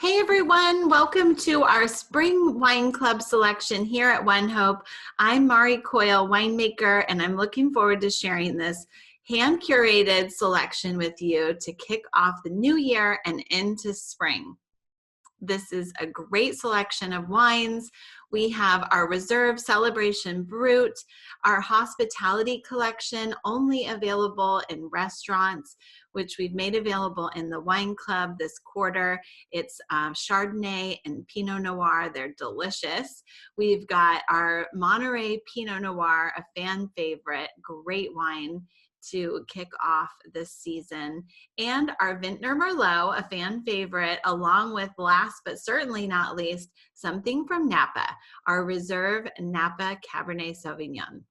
Hey everyone, welcome to our Spring Wine Club selection here at One Hope. I'm Mari Coyle, winemaker, and I'm looking forward to sharing this hand-curated selection with you to kick off the new year and into spring. This is a great selection of wines. We have our Reserve Celebration Brut, our hospitality collection only available in restaurants, which we've made available in the wine club this quarter. It's Chardonnay and Pinot Noir. They're delicious. We've got our Monterey Pinot Noir, a fan favorite, great wine to kick off this season, and our Vintner Merlot, a fan favorite, along with last but certainly not least, something from Napa, our Reserve Napa Cabernet Sauvignon.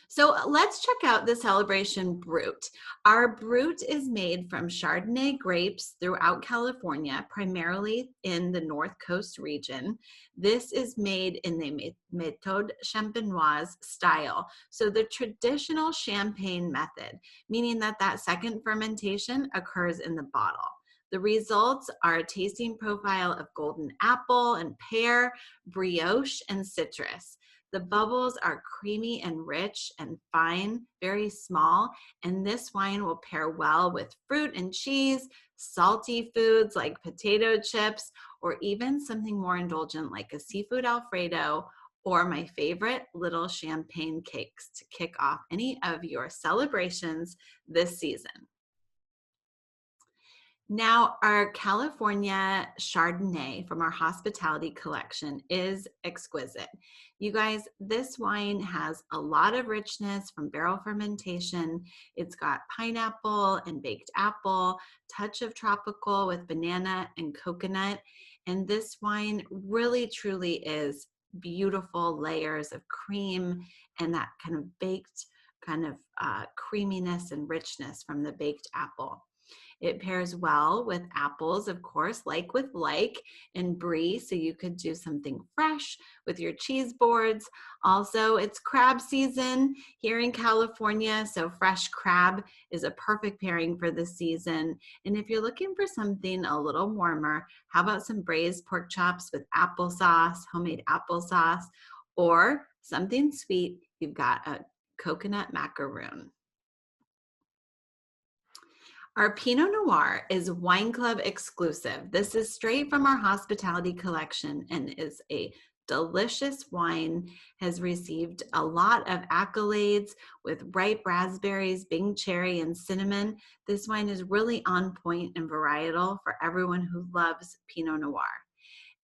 So let's check out the Celebration Brut. Our Brut is made from Chardonnay grapes throughout California, primarily in the North Coast region. This is made in the Méthode Champenoise style, so the traditional champagne method, meaning that second fermentation occurs in the bottle. The results are a tasting profile of golden apple and pear, brioche, and citrus. The bubbles are creamy and rich and fine, very small, and this wine will pair well with fruit and cheese, salty foods like potato chips, or even something more indulgent like a seafood Alfredo, or my favorite, little champagne cakes to kick off any of your celebrations this season. Now, our California Chardonnay from our hospitality collection is exquisite. You guys, this wine has a lot of richness from barrel fermentation. It's got pineapple and baked apple, touch of tropical with banana and coconut. And this wine really, truly is beautiful layers of cream and that kind of baked creaminess and richness from the baked apple. It pairs well with apples, of course, like with like, and brie, so you could do something fresh with your cheese boards. Also, it's crab season here in California, so fresh crab is a perfect pairing for the season. And if you're looking for something a little warmer, how about some braised pork chops with applesauce, homemade applesauce, or something sweet? You've got a coconut macaroon. Our Pinot Noir is Wine Club exclusive. This is straight from our hospitality collection and is a delicious wine, has received a lot of accolades with ripe raspberries, Bing cherry, and cinnamon. This wine is really on point and varietal for everyone who loves Pinot Noir.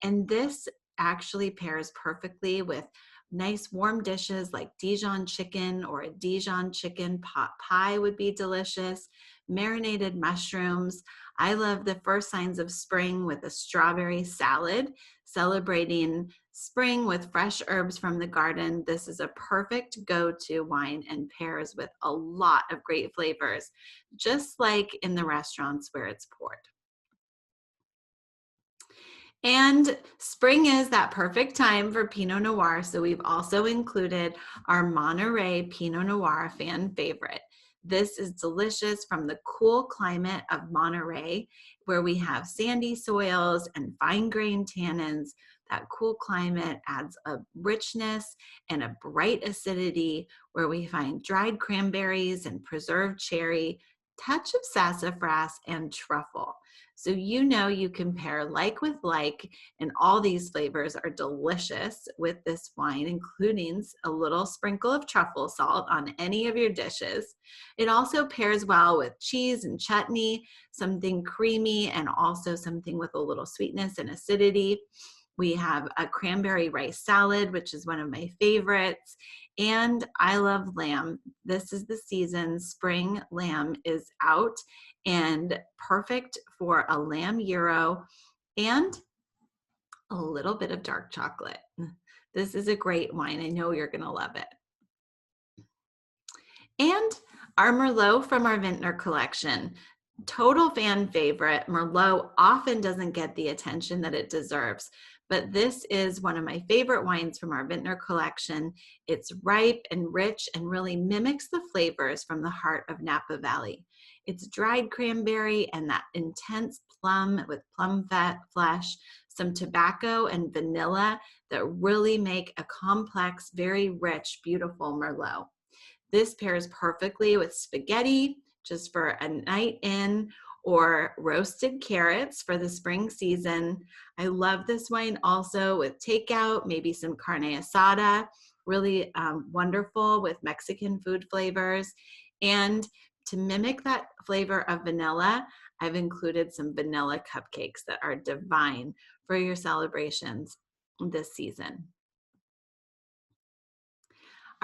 And this actually pairs perfectly with nice warm dishes like Dijon chicken, or a Dijon chicken pot pie would be delicious. Marinated mushrooms. I love the first signs of spring with a strawberry salad, celebrating spring with fresh herbs from the garden. This is a perfect go-to wine and pairs with a lot of great flavors, just like in the restaurants where it's poured. And spring is that perfect time for Pinot Noir, so we've also included our Monterey Pinot Noir fan favorite. This is delicious from the cool climate of Monterey, where we have sandy soils and fine-grained tannins. That cool climate adds a richness and a bright acidity, where we find dried cranberries and preserved cherry, touch of sassafras, and truffle. So you know you can pair like with like, and all these flavors are delicious with this wine, including a little sprinkle of truffle salt on any of your dishes. It also pairs well with cheese and chutney, something creamy and also something with a little sweetness and acidity. We have a cranberry rice salad, which is one of my favorites. And I love lamb. This is the season. Spring lamb is out and perfect for a lamb gyro and a little bit of dark chocolate. This is a great wine. I know you're going to love it. And our Merlot from our Vintner collection. Total fan favorite. Merlot often doesn't get the attention that it deserves, but this is one of my favorite wines from our Vintner collection. It's ripe and rich and really mimics the flavors from the heart of Napa Valley. It's dried cranberry and that intense plum with plum flesh, some tobacco and vanilla that really make a complex, very rich, beautiful Merlot. This pairs perfectly with spaghetti, just for a night in, or roasted carrots for the spring season. I love this wine also with takeout, maybe some carne asada, really wonderful with Mexican food flavors. And to mimic that flavor of vanilla, I've included some vanilla cupcakes that are divine for your celebrations this season.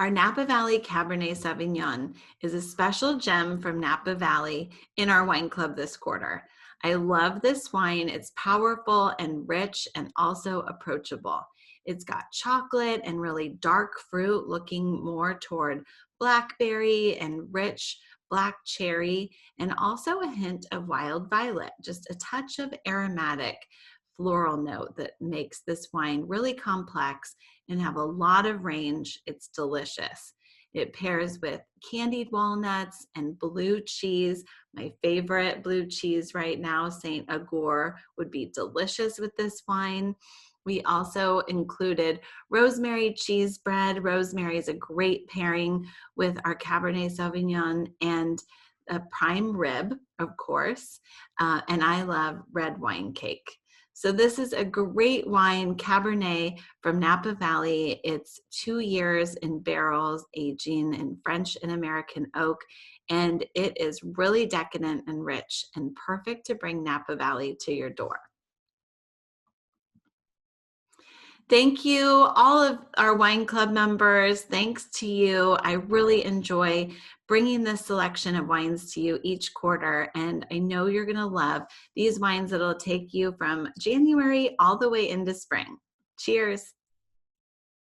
Our Napa Valley Cabernet Sauvignon is a special gem from Napa Valley in our wine club this quarter. I love this wine. It's powerful and rich and also approachable. It's got chocolate and really dark fruit, looking more toward blackberry and rich black cherry, and also a hint of wild violet, just a touch of aromatic floral note that makes this wine really complex and have a lot of range. It's delicious. It pairs with candied walnuts and blue cheese. My favorite blue cheese right now, Saint Agur, would be delicious with this wine. We also included rosemary cheese bread. Rosemary is a great pairing with our Cabernet Sauvignon, and a prime rib, of course. And I love red wine cake. So this is a great wine, Cabernet from Napa Valley. It's 2 years in barrels, aging in French and American oak, and it is really decadent and rich and perfect to bring Napa Valley to your door. Thank you, all of our wine club members. Thanks to you. I really enjoy bringing this selection of wines to you each quarter, and I know you're going to love these wines that'll take you from January all the way into spring. Cheers.